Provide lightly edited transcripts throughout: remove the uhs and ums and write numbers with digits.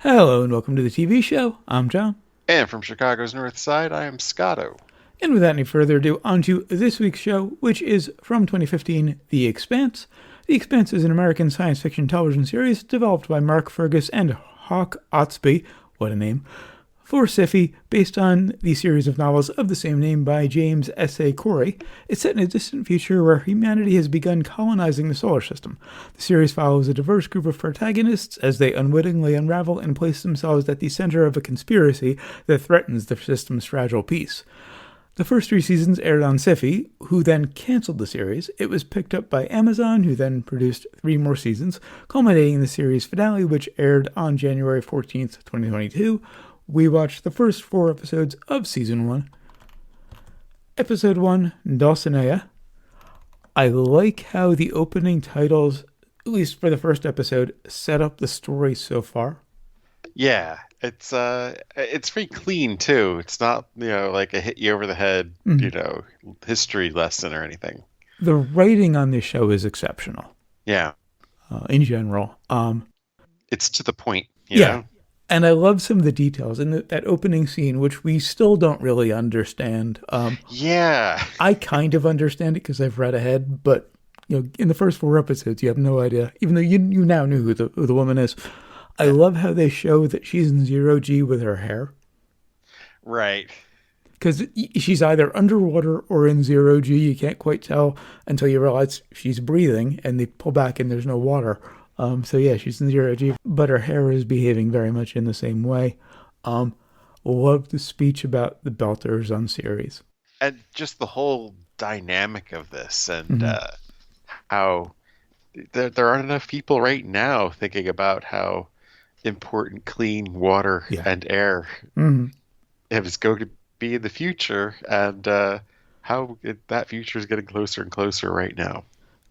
Hello and welcome to the TV show. I'm John. And from Chicago's North Side, I am Scotto. And without any further ado, on to this week's show, which is from 2015, The Expanse. The Expanse is an American science fiction television series developed by Mark Fergus and Hawk Otsby, what a name, for Sci-Fi, based on the series of novels of the same name by James S.A. Corey. It's set in a distant future where humanity has begun colonizing the solar system. The series follows a diverse group of protagonists as they unwittingly unravel and place themselves at the center of a conspiracy that threatens the system's fragile peace. The first 3 seasons aired on Sci-Fi, who then canceled the series. It was picked up by Amazon, who then produced 3 more seasons, culminating in the series finale, which aired on January 14th, 2022. We watched the first 4 episodes of Season 1. Episode 1, Dulcinea. I like how the opening titles, at least for the first episode, set up the story so far. Yeah, it's pretty clean too. It's not, like a hit you over the head, history lesson or anything. The writing on this show is exceptional. Yeah. In general. It's to the point, yeah. know? And I love some of the details in that opening scene, which we still don't really understand. Yeah. I kind of understand it because I've read ahead, but in the first 4 episodes, you have no idea, even though you now knew who the woman is. I love how they show that she's in 0G with her hair. Right. Because she's either underwater or in 0G. You can't quite tell until you realize she's breathing, and they pull back and there's no water. So yeah, she's in 0G, but her hair is behaving very much in the same way. Love the speech about the Belters on series. And just the whole dynamic of this and how there aren't enough people right now thinking about how important clean water and air is going to be in the future, and how that future is getting closer and closer right now.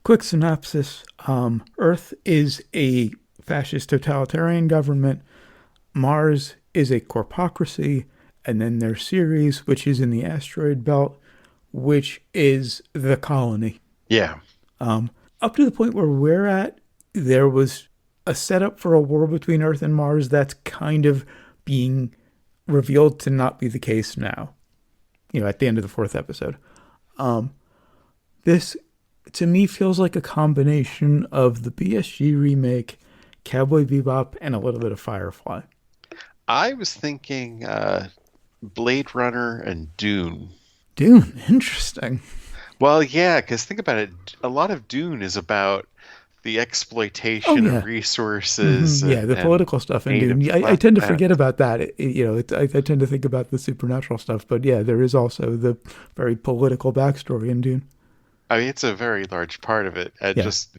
Quick synopsis. Earth is a fascist totalitarian government. Mars is a corpocracy. And then there's Ceres, which is in the asteroid belt, which is the colony. Yeah. Up to the point where we're at, there was a setup for a war between Earth and Mars that's kind of being revealed to not be the case now. At the end of the 4th episode. This, to me, feels like a combination of the BSG remake, Cowboy Bebop, and a little bit of Firefly. I was thinking Blade Runner and Dune. Dune, interesting. Well, yeah, because think about it. A lot of Dune is about the exploitation of resources. The political stuff in Dune. I tend to forget about that. I tend to think about the supernatural stuff, but yeah, there is also the very political backstory in Dune. I mean, it's a very large part of it, and just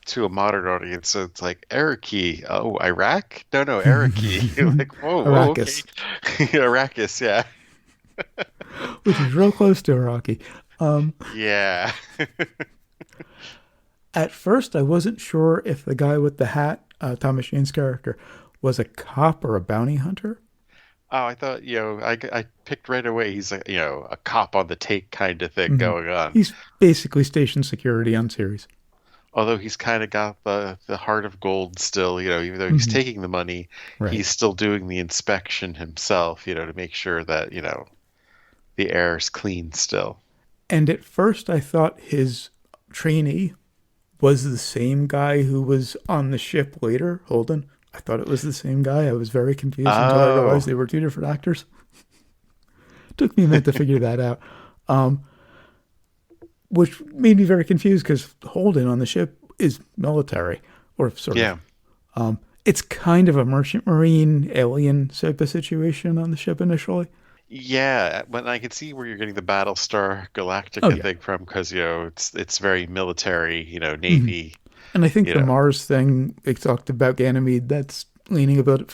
to a modern audience, so it's like Araki. Oh, Iraq? No, Araki. Like whoa, Arrakis. Okay. Arrakis, yeah. Which is real close to Iraqi. Yeah. At first, I wasn't sure if the guy with the hat, Thomas Shane's character, was a cop or a bounty hunter. Oh, I thought, I picked right away. He's like, a cop on the take kind of thing going on. He's basically station security on series. Although he's kind of got the heart of gold still, even though he's taking the money, he's still doing the inspection himself, to make sure that, the air is clean still. And at first, I thought his trainee was the same guy who was on the ship later, Holden. I thought it was the same guy. I was very confused until I realized they were 2 different actors. Took me a minute to figure that out. Which made me very confused because Holden on the ship is military, or sort of. It's kind of a merchant marine alien type of situation on the ship initially. Yeah, but I can see where you're getting the Battlestar Galactica thing from, because it's very military, Navy. And I think the Mars thing, they talked about Ganymede, that's leaning about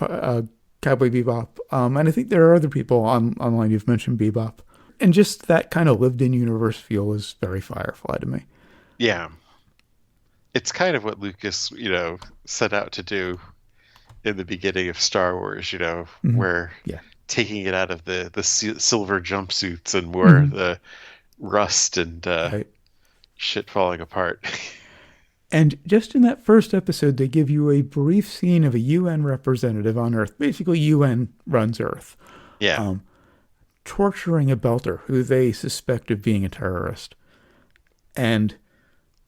Cowboy Bebop. And I think there are other people online who've mentioned Bebop. And just that kind of lived-in universe feel is very Firefly to me. Yeah. It's kind of what Lucas, set out to do in the beginning of Star Wars, where taking it out of the silver jumpsuits and more the rust and shit falling apart. And just in that first episode, they give you a brief scene of a UN representative on Earth. Basically, UN runs Earth, Yeah. torturing a belter who they suspect of being a terrorist. And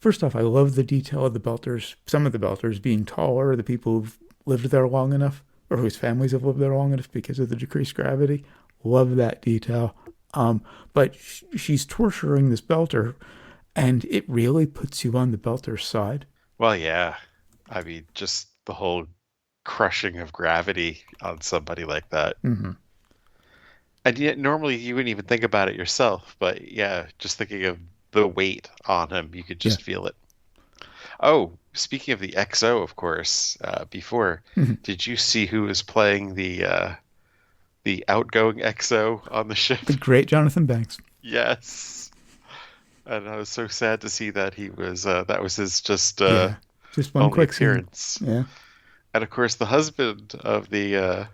first off, I love the detail of the belters, some of the belters being taller, the people who've lived there long enough, or whose families have lived there long enough because of the decreased gravity. Love that detail. But she's torturing this belter, and it really puts you on the belter's side. Well, yeah. I mean, just the whole crushing of gravity on somebody like that. Mm-hmm. And yet, normally you wouldn't even think about it yourself. But yeah, just thinking of the weight on him, you could Yeah. just feel it. Oh, speaking of the XO, of course, before, Mm-hmm. did you see who was playing the outgoing XO on the ship? The great Jonathan Banks. Yes. And I was so sad to see that he was that was his just Yeah. Just one only quick scene. appearance. Yeah. And of course, the husband of the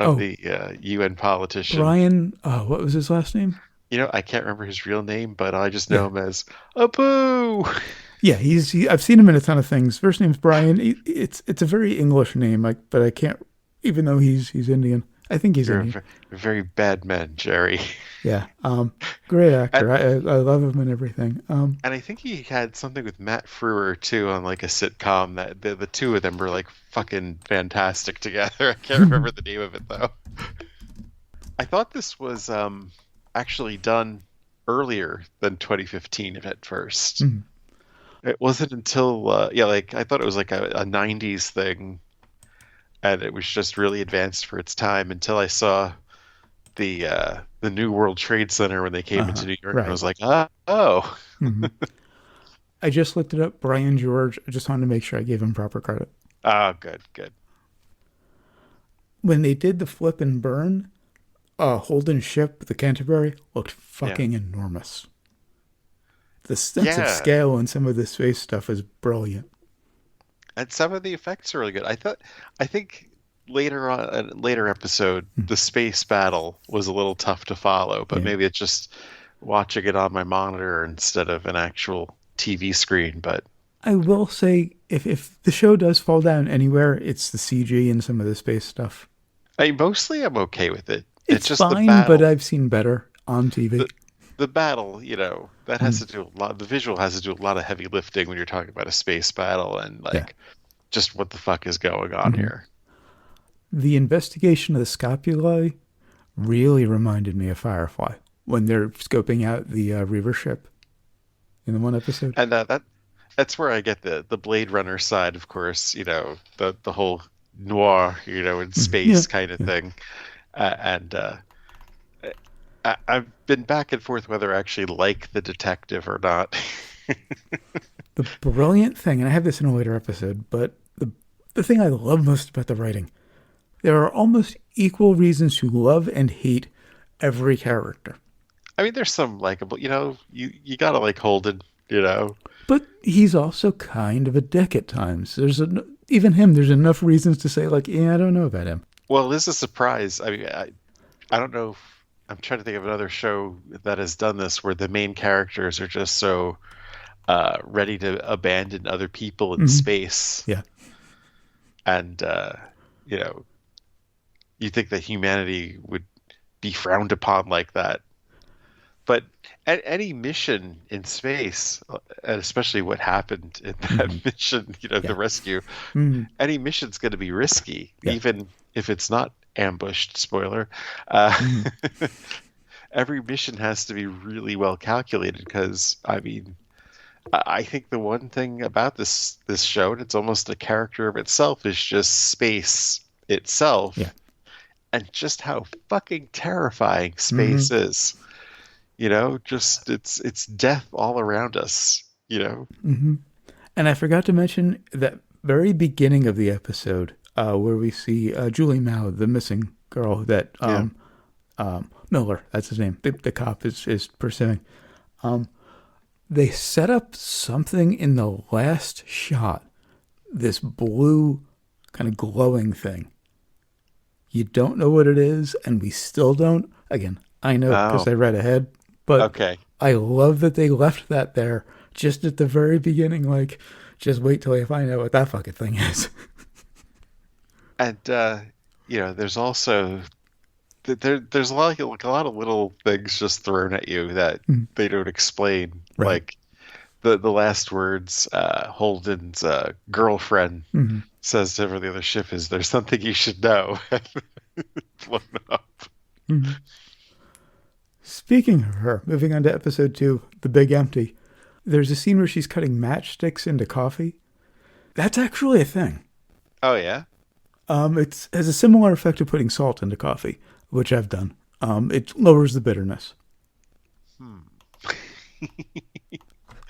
Oh, UN politician. Brian, what was his last name? You know, I can't remember his real name, but I just know Yeah. him as Abu. Yeah, I've seen him in a ton of things. First name's Brian. It's a very English name, but I can't, even though he's Indian. I think he's You're Indian. a very bad man, Jerry. Yeah. Great actor. And, I love him and everything. and I think he had something with Matt Frewer too on like a sitcom that the two of them were like fucking fantastic together. I can't remember the name of it though. I thought this was actually done earlier than 2015 at first. Mhm. It wasn't until yeah, like I thought it was like a 90s thing, and it was just really advanced for its time until I saw the New World Trade Center when they came into New York, and I Right. was like, oh, hmm I just looked it up. Brian George. I just wanted to make sure I gave him proper credit. oh, good, good. When they did the flip and burn, Holden's ship, the Canterbury, looked fucking enormous. The sense of Yeah, scale in some of the space stuff is brilliant. and some of the effects are really good. I think later on, a later episode, the space battle was a little tough to follow, but Yeah. maybe it's just watching it on my monitor instead of an actual TV screen. But I will say, if the show does fall down anywhere, it's the CG and some of the space stuff. mostly I'm okay with it. It's It's just the fine, but battle. I've seen better on TV. The battle, you know, that has to do a lot. The visual has to do a lot of heavy lifting when you're talking about a space battle and Yeah. like just what the fuck is going on here. The investigation of the scopuli really reminded me of Firefly when they're scoping out the Reaver ship in the one episode. And that's where I get the Blade Runner side, of course. You know, the whole noir, you know, in Yeah. space kind of thing. And I've been back and forth whether I actually like the detective or not. The brilliant thing, and I have this in a later episode, but the thing I love most about the writing, there are almost equal reasons to love and hate every character. I mean, there's some likable, you know, you gotta like Holden, you know. But he's also kind of a dick at times. Even him, there's enough reasons to say, like, yeah, I don't know about him. Well, this is a surprise. I mean, I don't know. I'm trying to think of another show that has done this where the main characters are just so ready to abandon other people in space. Yeah. And, you know, you think that humanity would be frowned upon like that. But any mission in space, and especially what happened in that mission, you know, the rescue, any mission's going to be risky, even if it's not ambushed. Spoiler. Every mission has to be really well calculated because, I mean, I think the one thing about this show, and it's almost a character of itself, is just space itself, and just how fucking terrifying space is. You know, just it's death all around us. You know. And I forgot to mention that very beginning of the episode where we see Julie Mao, the missing girl that Miller, that's his name, the cop is pursuing. They set up something in the last shot, this blue kind of glowing thing. You don't know what it is, and we still don't. Again, I know because I read ahead, but Okay. I love that they left that there just at the very beginning, like, just wait till I find out what that fucking thing is. And there's also there's like a lot of little things just thrown at you that they don't explain. Right. Like the last words Holden's girlfriend says to every other ship is, "There's something you should know." Blown up. Speaking of her, moving on to episode 2, The Big Empty, there's a scene where she's cutting matchsticks into coffee. That's actually a thing. Oh, yeah? It has a similar effect of putting salt into coffee, which I've done. It lowers the bitterness.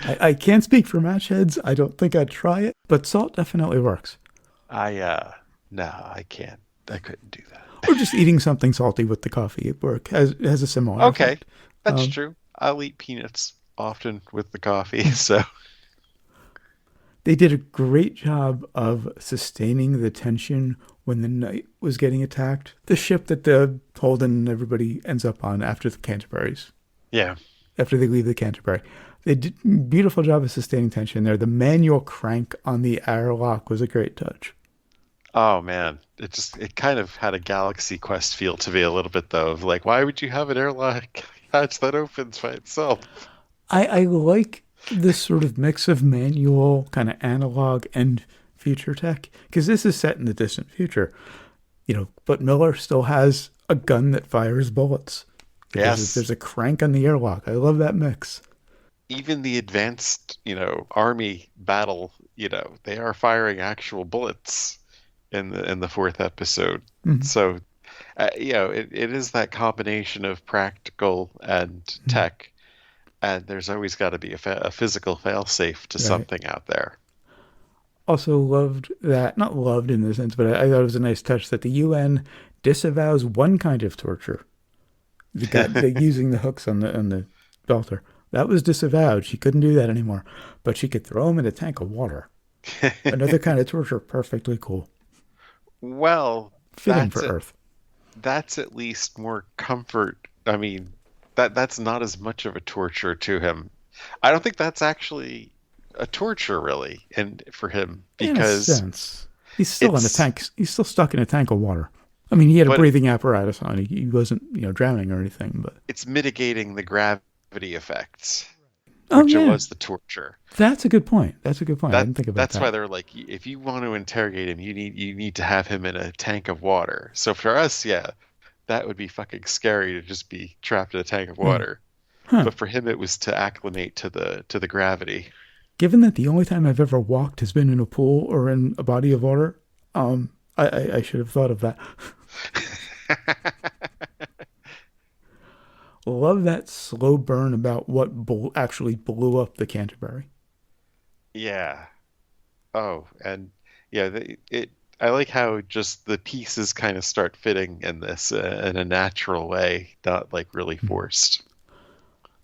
I can't speak for match heads. I don't think I'd try it, but salt definitely works. No, I can't. I couldn't do that. Or just eating something salty with the coffee at work has a similar effect. That's true. I'll eat peanuts often with the coffee, so... They did a great job of sustaining the tension when the knight was getting attacked. The ship that the Holden and everybody ends up on after the Canterbury's. Yeah. After they leave the Canterbury. They did a beautiful job of sustaining tension there. The manual crank on the airlock was a great touch. Oh, man. It kind of had a Galaxy Quest feel to me a little bit, though. Of like, why would you have an airlock hatch that opens by itself? I like this sort of mix of manual, kind of analog, and future tech, because this is set in the distant future, but Miller still has a gun that fires bullets. Yes. There's a crank on the airlock. I love that mix. Even the advanced, army battle, they are firing actual bullets in the fourth episode. So, it is that combination of practical and tech. And there's always got to be a physical failsafe to something out there. Also loved that, not loved in the sense, but I thought it was a nice touch that the UN disavows one kind of torture. The using the hooks on the belter. That was disavowed. She couldn't do that anymore. But she could throw him in a tank of water. Another kind of torture, perfectly cool. Well, fitting for Earth. That's at least more comfort. I mean, that's not as much of a torture to him. I don't think that's actually a torture, really, and for him, because in a sense, he's still in a tank. He's still stuck in a tank of water. I mean, he had a breathing apparatus on. He wasn't, drowning or anything. But it's mitigating the gravity effects, which was the torture. That's a good point. I didn't think about that. That's why they're like, if you want to interrogate him, you need to have him in a tank of water. So for us, that would be fucking scary to just be trapped in a tank of water. But for him, it was to acclimate to the gravity. Given that the only time I've ever walked has been in a pool or in a body of water, I should have thought of that. Love that slow burn about what actually blew up the Canterbury. Yeah. Oh, and I like how just the pieces kind of start fitting in this in a natural way, not like really forced.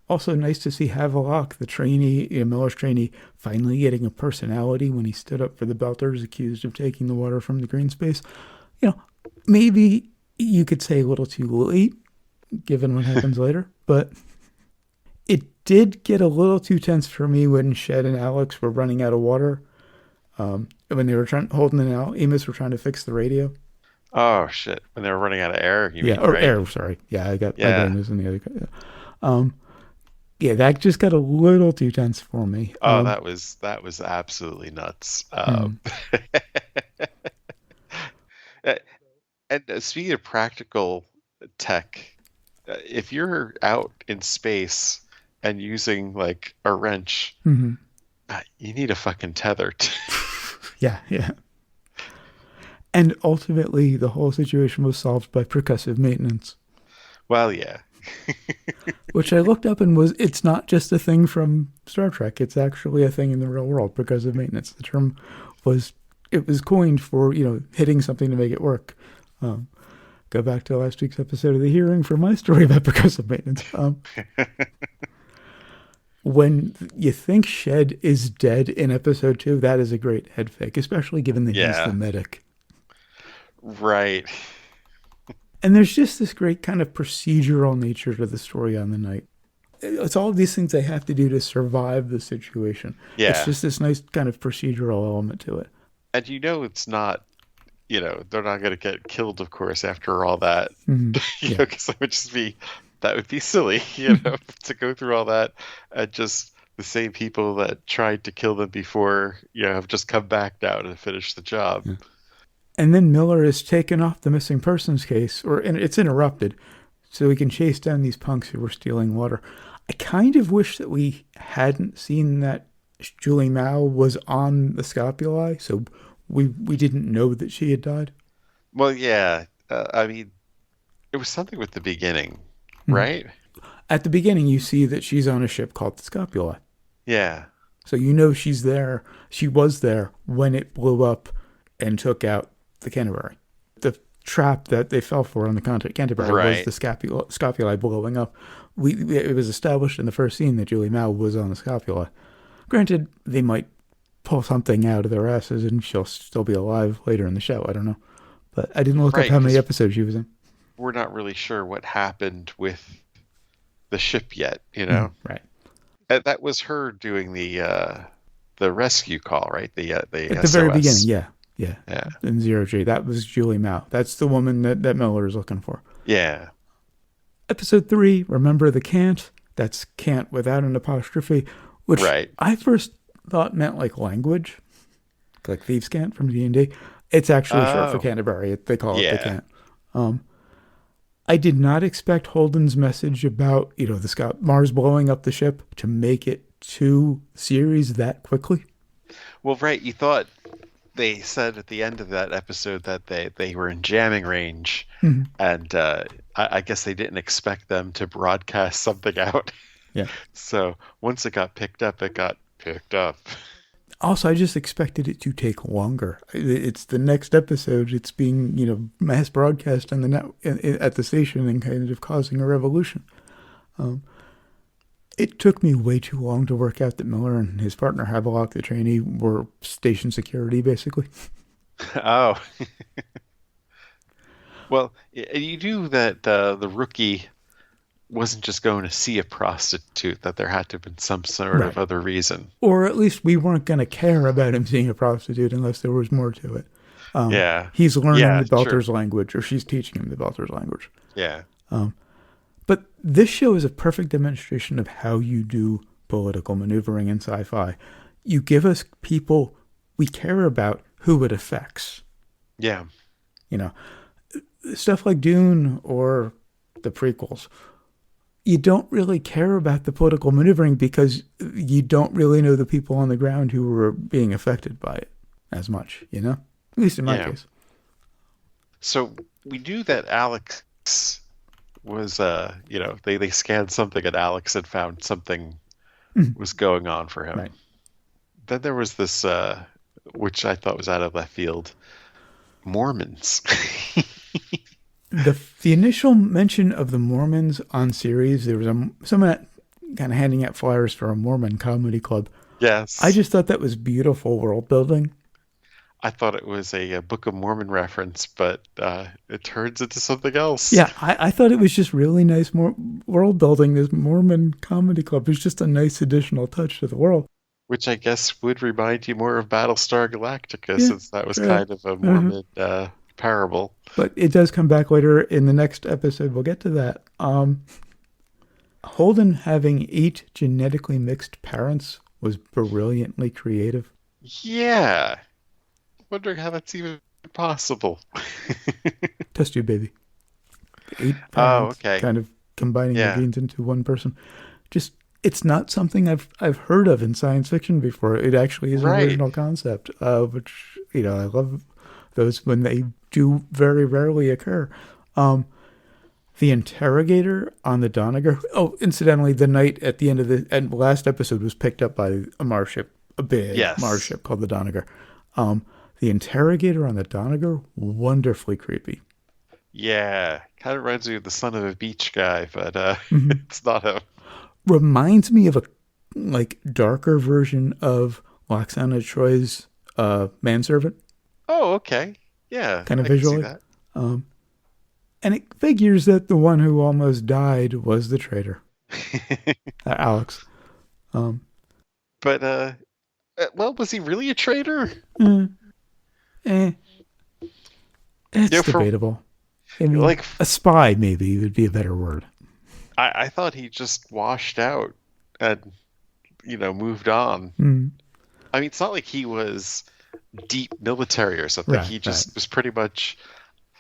Also nice to see Havelock, the trainee, Miller's trainee, finally getting a personality when he stood up for the Belters accused of taking the water from the green space. Maybe you could say a little too late, given what happens later, but it did get a little too tense for me when Shed and Alex were running out of water. When they were Holden and Amos were trying to fix the radio. Oh shit! When they were running out of air, air. Sorry, I got my brain was in the other. That just got a little too tense for me. Oh, that was absolutely nuts. And speaking of practical tech, if you're out in space and using like a wrench, you need a fucking tether. Yeah. And ultimately, the whole situation was solved by percussive maintenance. Well, yeah. Which I looked up and it's not just a thing from Star Trek. It's actually a thing in the real world, percussive maintenance. The term was coined for, hitting something to make it work. Go back to last week's episode of The Hearing for my story about percussive maintenance. When you think Shed is dead in episode 2, that is a great head fake, especially given that he's the medic. Right. And there's just this great kind of procedural nature to the story on the night. it's all these things they have to do to survive the situation. It's Yeah. just this nice kind of procedural element to it. And it's not, they're not going to get killed, of course, after all that, Yeah. because that would be silly, to go through all that and just the same people that tried to kill them before, have just come back now to finish the job. Yeah. And then Miller is taken off the missing persons case, and it's interrupted, so we can chase down these punks who were stealing water. I kind of wish that we hadn't seen that Julie Mao was on the scapulae, so we didn't know that she had died. Well, yeah. I mean, it was something with the beginning, right? At the beginning, you see that she's on a ship called the Scapulae. Yeah. So you know she's there. She was there when it blew up and took out the Canterbury. The trap that they fell for on the Canterbury was the Scapulae blowing up. It was established in the first scene that Julie Mao was on the Scapulae. Granted, they might pull something out of their asses and she'll still be alive later in the show. I don't know. But I didn't look up how many episodes she was in. We're not really sure what happened with the ship yet, Right. That was her doing the rescue call, right? The At the SOS. very beginning, yeah. Yeah. In Zero G. That was Julie Mao. That's the woman that Miller is looking for. Yeah. Episode 3, Remember the Can't. That's can't without an apostrophe, which I first thought meant like language, like Thieves' Cant from D&D. It's actually short for Canterbury. They call it the Cant. I did not expect Holden's message about, the Mars blowing up the ship to make it to series that quickly. Well, right. You thought they said at the end of that episode that they were in jamming range, and I guess they didn't expect them to broadcast something out. Yeah. So once it got picked up, it got picked up. Also, I just expected it to take longer. It's the next episode. It's being, mass broadcast on the net at the station and kind of causing a revolution. It took me way too long to work out that Miller and his partner Havelock, the trainee, were station security, basically. Oh. Well, you knew that the rookie wasn't just going to see a prostitute, that there had to have been some sort of other reason. Or at least we weren't going to care about him seeing a prostitute unless there was more to it. He's learning the Belter's language, or she's teaching him the Belter's language. Yeah. But this show is a perfect demonstration of how you do political maneuvering in sci-fi. You give us people we care about who it affects. Yeah. Stuff like Dune or the prequels. You don't really care about the political maneuvering because you don't really know the people on the ground who were being affected by it as much, At least in my case. So we knew that Alex was, they scanned something and Alex had found something was going on for him. Right. Then there was this, which I thought was out of left field, Mormons. The initial mention of the Mormons on series, there was someone kind of handing out flyers for a Mormon comedy club. Yes. I just thought that was beautiful world building. I thought it was a Book of Mormon reference, but it turns into something else. Yeah, I thought it was just really nice world building. This Mormon comedy club is just a nice additional touch to the world. Which I guess would remind you more of Battlestar Galactica, since that was kind of a Mormon parable. But it does come back later in the next episode. We'll get to that. Holden having 8 genetically mixed parents was brilliantly creative. Yeah. Wondering how that's even possible. Test tube baby. 8 parents, okay. Kind of combining the genes into one person. Just, it's not something I've heard of in science fiction before. It actually is an original concept, which, I love those when they do very rarely occur. The interrogator on the Donegal. Oh, incidentally, the night at the end of the last episode was picked up by a Mars ship, a big Mars ship called the Donegal. The interrogator on the Donegal, wonderfully creepy. Yeah, kind of reminds me of the Son of a Beach guy, but it's not him. Reminds me of a darker version of Loxana Troy's manservant. Oh, okay. Yeah. Kind of visually. Can see that. And it figures that the one who almost died was the traitor. Alex. Um, But well, was he really a traitor? eh, eh, You it's know, for debatable. I mean, like, a spy maybe would be a better word. I thought he just washed out and moved on. Mm, I mean, it's not like he was deep military or something. right, He right. just was pretty much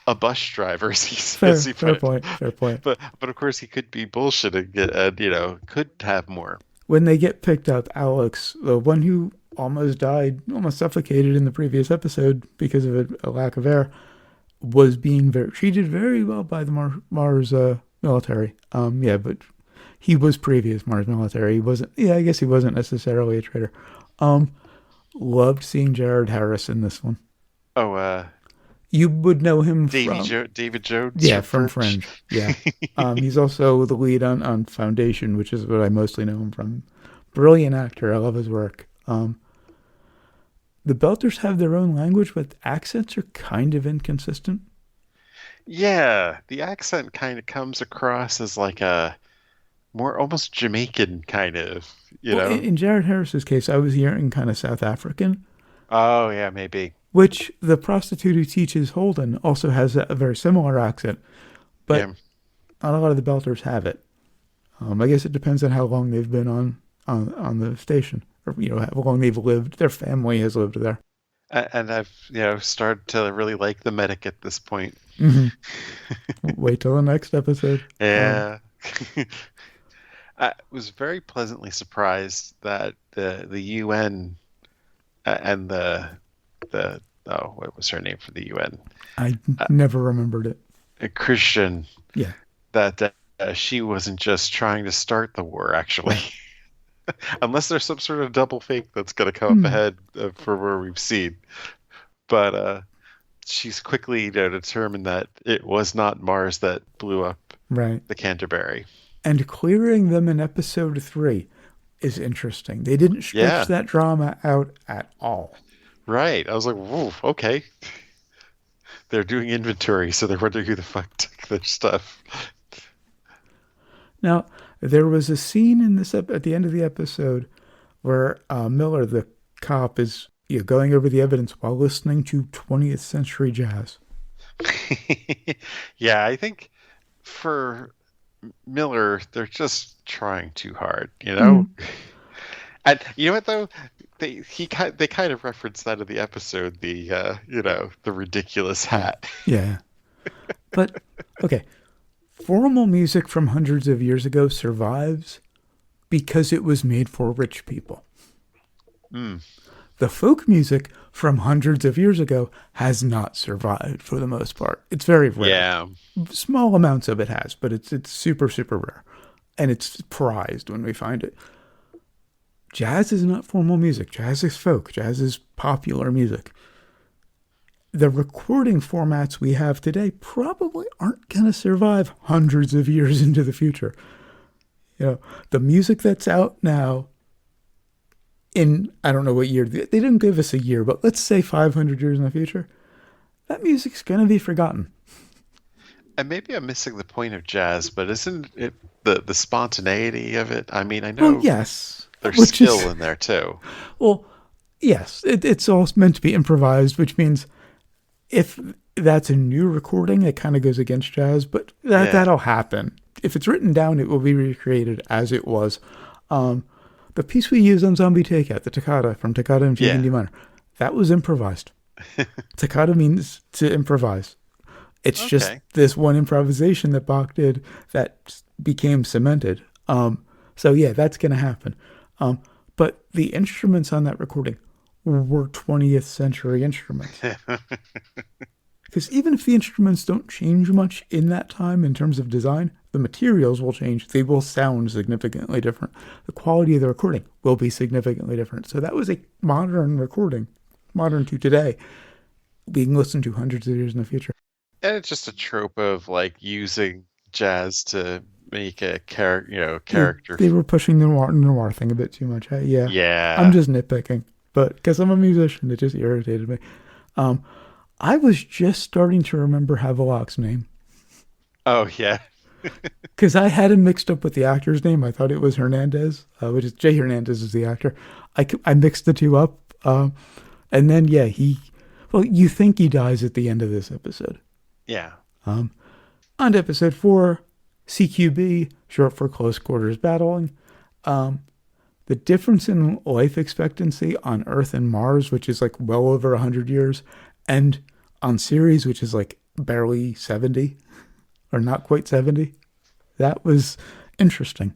a bus driver, as Fair, he fair put it. point, fair point. But of course he could be bullshitting and could have more. When they get picked up, Alex, the one who almost died, almost suffocated in the previous episode because of a lack of air, was being treated very well by the Mars military. Yeah, but he was previous Mars military. He wasn't. Yeah, I guess he wasn't necessarily a traitor. Um, Loved seeing Jared Harris in this one. Oh, You would know him from David Jones yeah from from Fringe. Fringe. Yeah, he's also the lead on Foundation, which is what I mostly know him from. Brilliant actor. I love his work. The Belters have their own language, but accents are kind of inconsistent. Yeah, the accent kind of comes across as like a more almost Jamaican kind of, you Well, know? in Jared Harris's case, I was hearing kind of South African, Oh, yeah, maybe. which the prostitute who teaches Holden also has a very similar accent, but Yeah. not a lot of the Belters have it. I guess it depends on how long they've been on the station, or how long they've lived. Their family has lived there. And I've, started to really like the medic at this point. Mm-hmm. Wait till the next episode. Yeah. I was very pleasantly surprised that the UN and the oh, what was her name for the UN? I Uh, never remembered it. a Christian, Yeah. that she wasn't just trying to start the war, actually. Right. Unless there's some sort of double fake that's going to come up Hmm. ahead for where we've seen. But she's quickly determined that it was not Mars that blew up Right. the Canterbury. And clearing them in episode 3 is interesting. They didn't stretch Yeah, that drama out at all. right. I was like, whoa, okay. They're doing inventory, so they're wondering who the fuck took their stuff. Now, there was a scene in this at the end of the episode where Miller, the cop, is going over the evidence while listening to 20th century jazz. Yeah, I think for Miller, they're just trying too hard, you know? Mm, And you know what though? They kind of reference that in the episode, the ridiculous yeah, hat. yeah. But okay, formal music from hundreds of years ago survives because it was made for rich people. Mm, The folk music from hundreds of years ago has not survived for the most part. It's very rare. yeah. Small amounts of it has, but it's super super rare, and it's prized when we find it. Jazz is not formal music. Jazz is folk. Jazz is popular music. The recording formats we have today probably aren't going to survive hundreds of years into the future. The music that's out now in, I don't know what year, they didn't give us a year, but let's say 500 years in the future, that music's going to be forgotten. And maybe I'm missing the point of jazz, but isn't it the spontaneity of it? I mean, I Well, know yes, there's which skill is, in there too. well, yes, it's all meant to be improvised, which means if that's a new recording, it kind of goes against jazz, but Yeah. that'll happen. If it's written down, it will be recreated as it was. The piece we used on Zombie Takeout, the toccata from Toccata in Fugue in Yeah. D minor, that was improvised. Toccata means to improvise. It's just Okay. this one improvisation that Bach did that became cemented. So yeah, that's going to happen. But the instruments on that recording were 20th century instruments. Because even if the instruments don't change much in that time in terms of design, the materials will change. They will sound significantly different. The quality of the recording will be significantly different. So that was a modern recording, modern to today, being listened to hundreds of years in the future. And it's just a trope of like using jazz to make a Yeah, character. they were pushing the noir thing a bit too much. Yeah, I'm Yeah. just nitpicking, but because I'm a musician, it just irritated me. I was just starting to remember Havelock's name. Oh, yeah. Because I had him mixed up with the actor's name. I thought it was Hernandez, which is Jay Hernandez is the actor. I mixed the two up. And then, yeah, well, you think he dies at the end of this episode. Yeah. On to episode 4, CQB, short for Close Quarters Battling. The difference in life expectancy on Earth and Mars, which is like well over 100 years, and on Ceres, which is like barely 70, or not quite 70. That was interesting.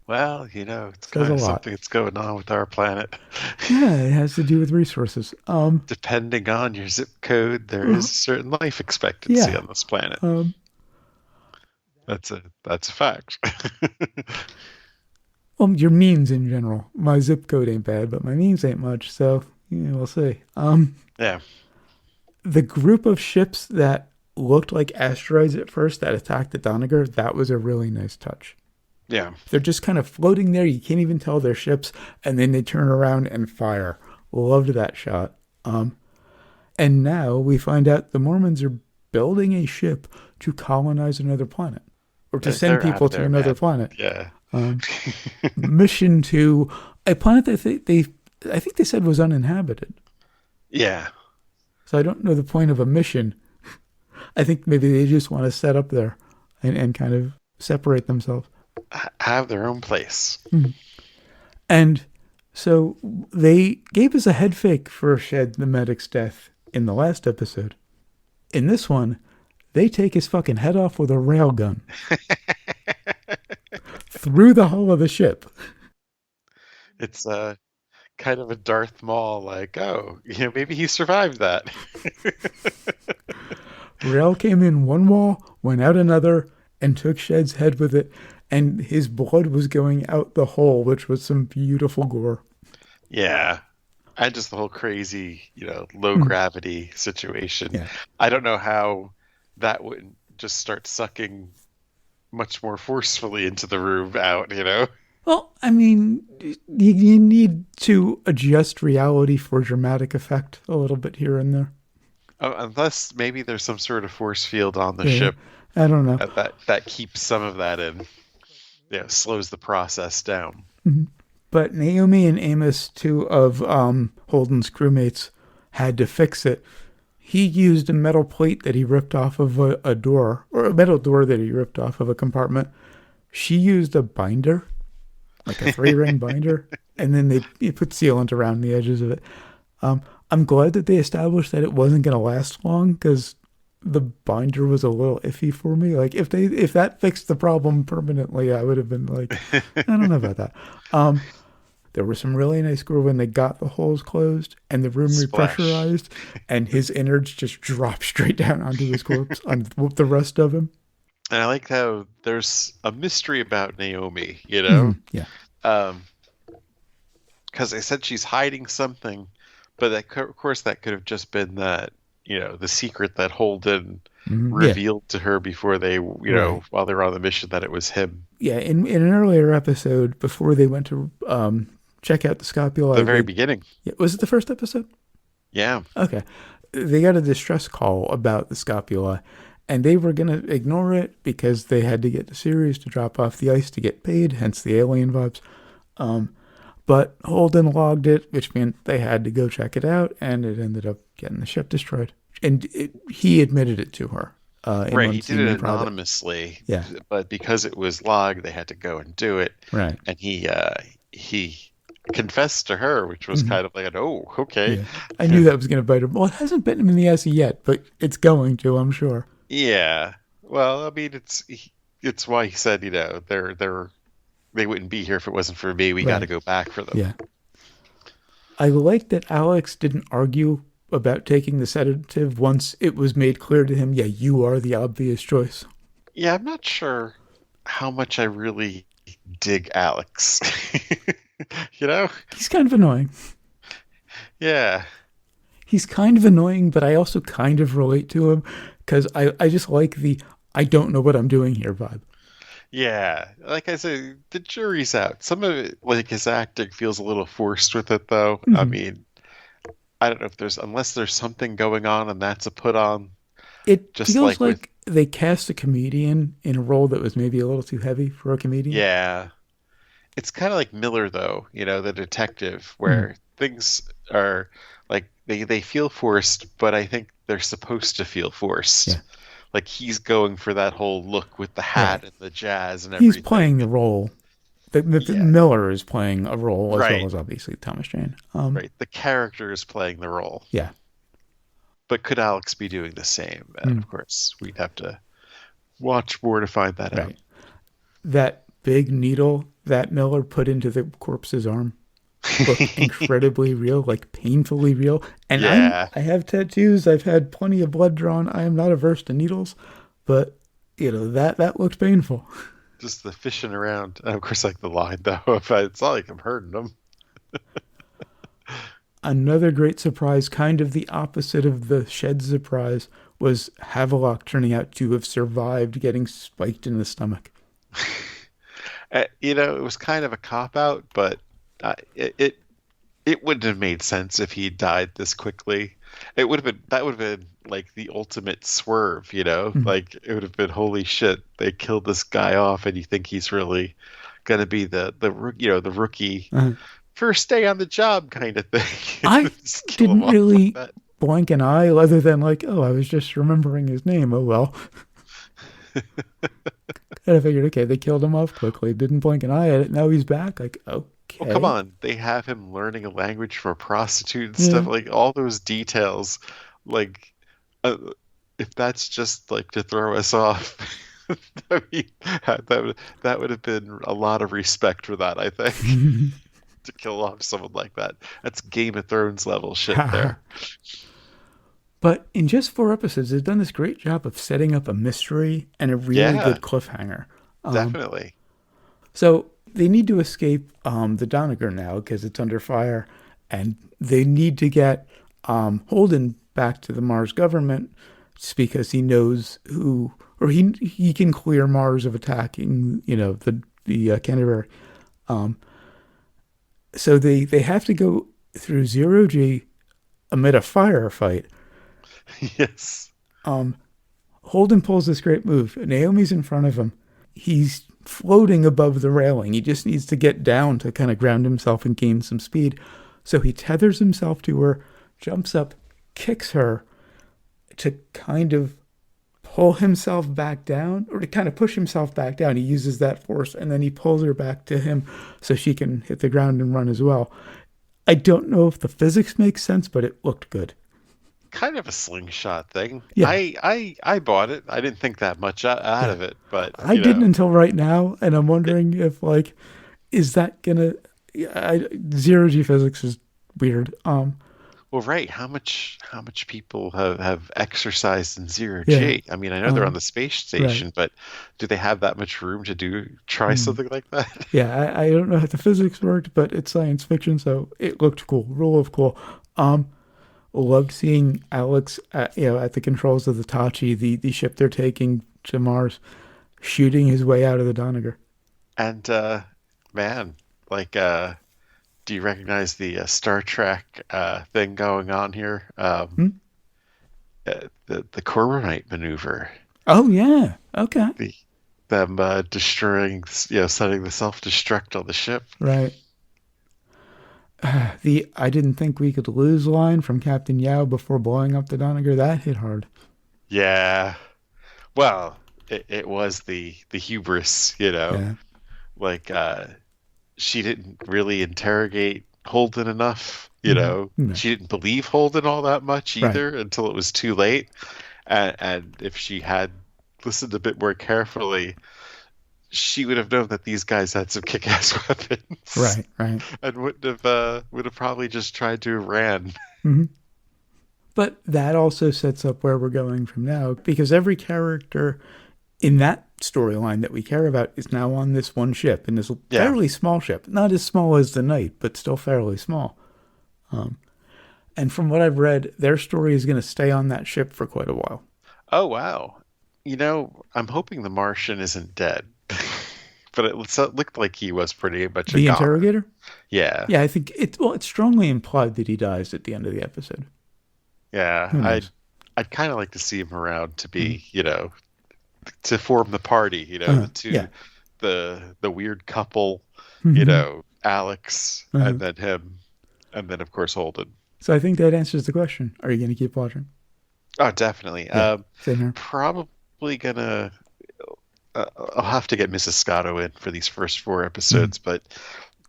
Well, it's kind of something that's going on with our planet. Yeah, it has to do with resources. Depending on your zip code, there is a certain life expectancy on this planet. That's a fact. Well, your means in general. My zip code ain't bad, but my means ain't much, so we'll see. Yeah. The group of ships that looked like asteroids at first that attacked the Doniger, that was a really nice touch. Yeah. They're just kind of floating there. You can't even tell they're ships, and then they turn around and fire. Loved that shot. And now we find out the Mormons are building a ship to colonize another planet, or to send people to another planet. Yeah. Mission to a planet that I think they said was uninhabited. Yeah. So I don't know the point of a mission. I think maybe they just want to set up there and kind of separate themselves. Have their own place. Mm-hmm. And so they gave us a head fake for Shed the medic's death in the last episode. In this one, they take his fucking head off with a railgun. Through the hull of the ship. It's kind of a Darth Maul, like, maybe he survived that. Rail came in one wall, went out another, and took Shed's head with it, and his blood was going out the hole, which was some beautiful gore. Yeah. And just the whole crazy, low gravity situation. Yeah. I don't know how that wouldn't just start sucking much more forcefully into the room out, Well, I mean, you need to adjust reality for dramatic effect a little bit here and there. Unless maybe there's some sort of force field on the ship. I don't know. That keeps some of that in. Yeah, slows the process down. Mm-hmm. But Naomi and Amos, two of Holden's crewmates, had to fix it. He used a metal plate that he ripped off of a door, or a metal door that he ripped off of a compartment. She used a binder, like a 3-ring binder, and then they put sealant around the edges of it. I'm glad that they established that it wasn't going to last long, because the binder was a little iffy for me. Like, if that fixed the problem permanently, I would have been like, I don't know about that. There was some really nice gore when they got the holes closed and the room repressurized, and his innards just dropped straight down onto his corpse on the rest of him. And I like how there's a mystery about Naomi, Mm-hmm. Yeah. Because they said she's hiding something, but of course that could have just been that, the secret that Holden revealed to her before they, while they were on the mission, that it was him. Yeah, in an earlier episode, before they went to check out the scapula. The very beginning. Yeah, was it the first episode? Yeah. Okay. They got a distress call about the scapula, and they were going to ignore it because they had to get to Ceres to drop off the ice to get paid, hence the alien vibes. But Holden logged it, which meant they had to go check it out, and it ended up getting the ship destroyed. And he admitted it to her. Right, he did it anonymously. Yeah. But because it was logged, they had to go and do it. Right. And he confessed to her, which was kind of like, okay. Yeah. I knew that was going to bite him. Well, it hasn't bitten him in the ass yet, but it's going to, I'm sure. Yeah. Well, I mean, it's why he said, they wouldn't be here if it wasn't for me. We got to go back for them. Yeah. I like that Alex didn't argue about taking the sedative once it was made clear to him, you are the obvious choice. Yeah, I'm not sure how much I really dig Alex. He's kind of annoying. Yeah. He's kind of annoying, but I also kind of relate to him because I just like the I don't know what I'm doing here vibe. Yeah. Like I said, the jury's out. Some of it, like his acting, feels a little forced with it, though. Mm-hmm. I mean, I don't know if unless there's something going on and that's a put on. It just feels like they cast a comedian in a role that was maybe a little too heavy for a comedian. Yeah. It's kind of like Miller, though, the detective, Mm, where things are like they feel forced, but I think they're supposed to feel yeah, forced. Like he's going for that whole look with the hat right. and the jazz and He's everything. playing the role. The Yeah, Miller is playing a role as well right, as obviously Thomas Jane. right. The character is playing the role. Yeah. But could Alex be doing the same? And Mm, of course, we'd have to watch more to find that out. right. That big needle that Miller put into the corpse's arm looked incredibly real, like painfully real. And Yeah, I have tattoos. I've had plenty of blood drawn. I am not averse to needles, but that looked painful. just the fishing around. And of course, like the line though, if it's not like I'm hurting them. Another great surprise, kind of the opposite of the shed surprise, was Havelock turning out to have survived getting spiked in the stomach. It was kind of a cop out, but it wouldn't have made sense if he died this quickly. That would have been like the ultimate swerve, Mhm. like it would have been holy shit, they killed this guy off, and you think he's really gonna be the rookie Uh, first day on the job kind of thing. I Just kill him didn't off like really that. blink an eye other than like, oh, I was just remembering his name. Oh well. And I figured, okay, they killed him off quickly. Didn't blink an eye at it. Now he's back. Like, Oh, come okay. on. They have him learning a language from a prostitute and Yeah. stuff. Like all those details. Like, uh, if that's just like to throw us off, I mean, that would have been a lot of respect for that, I think, to kill off someone like that. That's Game of Thrones level shit there. But in just 4 episodes, they've done this great job of setting up a mystery and a really Yeah, good cliffhanger. Um, definitely. so they need to escape the Doniger now because it's under fire, and they need to get Holden back to the Mars government because he knows who, or he can clear Mars of attacking, the Canterbury. Um, so they have to go through zero G amid a firefight. Yes. Holden pulls this great move. Naomi's in front of him. He's floating above the railing. He just needs to get down to kind of ground himself and gain some speed. So he tethers himself to her, jumps up, kicks her to kind of pull himself back down, or to kind of push himself back down. He uses that force, and then he pulls her back to him so she can hit the ground and run as well. I don't know if the physics make sense, but it looked good. Kind of a slingshot thing. Yeah, I bought it. I didn't think that much out yeah. of it, but I didn't until right now, and I'm it, wondering if is that gonna? Zero G physics is weird. well, right. How much people have exercised in zero Yeah. G? I mean, I know they're on Um, the space right. station, but do they have that much room to try Mm. something like that? Yeah, I don't know how the physics worked, but it's science fiction, so it looked cool. Rule of cool. Um, Loved seeing Alex at the controls of the Tachi, the ship they're taking to Mars, shooting his way out of the Doniger. And man, like, do you recognize the Star Trek thing going on here? Hmm? The Corbomite maneuver, Oh yeah. Okay. the them destroying, setting the self-destruct on the ship. Right. The "I didn't think we could lose" line from Captain Yao before blowing up the Doniger, that hit hard. Yeah. Well, it was the hubris. Yeah. Like she didn't really interrogate Holden enough, Hmm. No. She didn't believe Holden all that much Right. either until it was too late. And if she had listened a bit more carefully, she would have known that these guys had some kick-ass weapons Right. Right. and would have probably just tried to have ran. Hmm. But that also sets up where we're going from now because every character in that storyline that we care about is now on this one ship, in this Yeah. fairly small ship. Not as small as the Knight, but still fairly small. And from what I've read, their story is going to stay on that ship for quite a while. Oh wow. I'm hoping the Martian isn't dead. But it looked like he was pretty much a The goner. interrogator? Yeah. Yeah, I think it's strongly implied that he dies at the end of the episode. Yeah. Who I'd knows? I'd kind of like to see him around to Mm. be, to form the party. The two, yeah. the weird couple, Mhm. Alex, Uh-huh. and then him, and then of course Holden. So I think that answers the question. Are you going to keep watching? Oh, definitely. Yeah, same here. Probably gonna. I'll have to get Mrs. Scotto in for these first 4 Mhm. episodes, but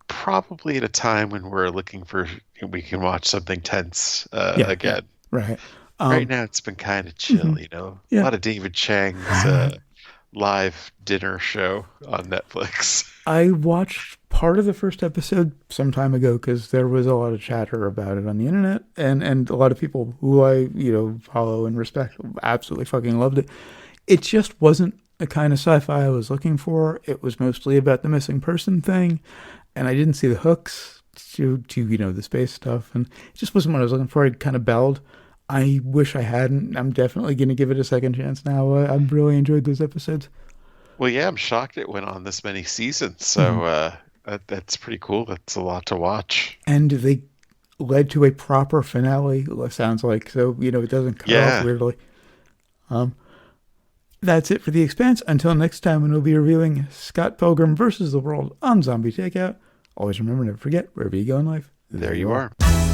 probably at a time when we're looking for we can watch something tense Yeah, yeah, again. right. Right Um, now it's been kind of chill, mhm. A Yeah. lot of David Chang's live dinner show on Netflix. I watched part of the first episode some time ago because there was a lot of chatter about it on the internet, and a lot of people who I follow and respect absolutely fucking loved it. It just wasn't the kind of sci-fi I was looking for. It was mostly about the missing person thing, and I didn't see the hooks to the space stuff, and it just wasn't what I was looking for. I kind of belled. I wish I hadn't. I'm definitely going to give it a second chance now. I've really enjoyed those episodes. Well, yeah, I'm shocked it went on this many seasons. Mm-hmm. So that's pretty cool. That's a lot to watch. And they led to a proper finale, it sounds like. So, it doesn't cut off Yeah. weirdly. Um, that's it for The Expanse. Until next time, when we'll be reviewing Scott Pilgrim versus the World on Zombie Takeout. Always remember, never forget, wherever you go in life, There there you you are. are.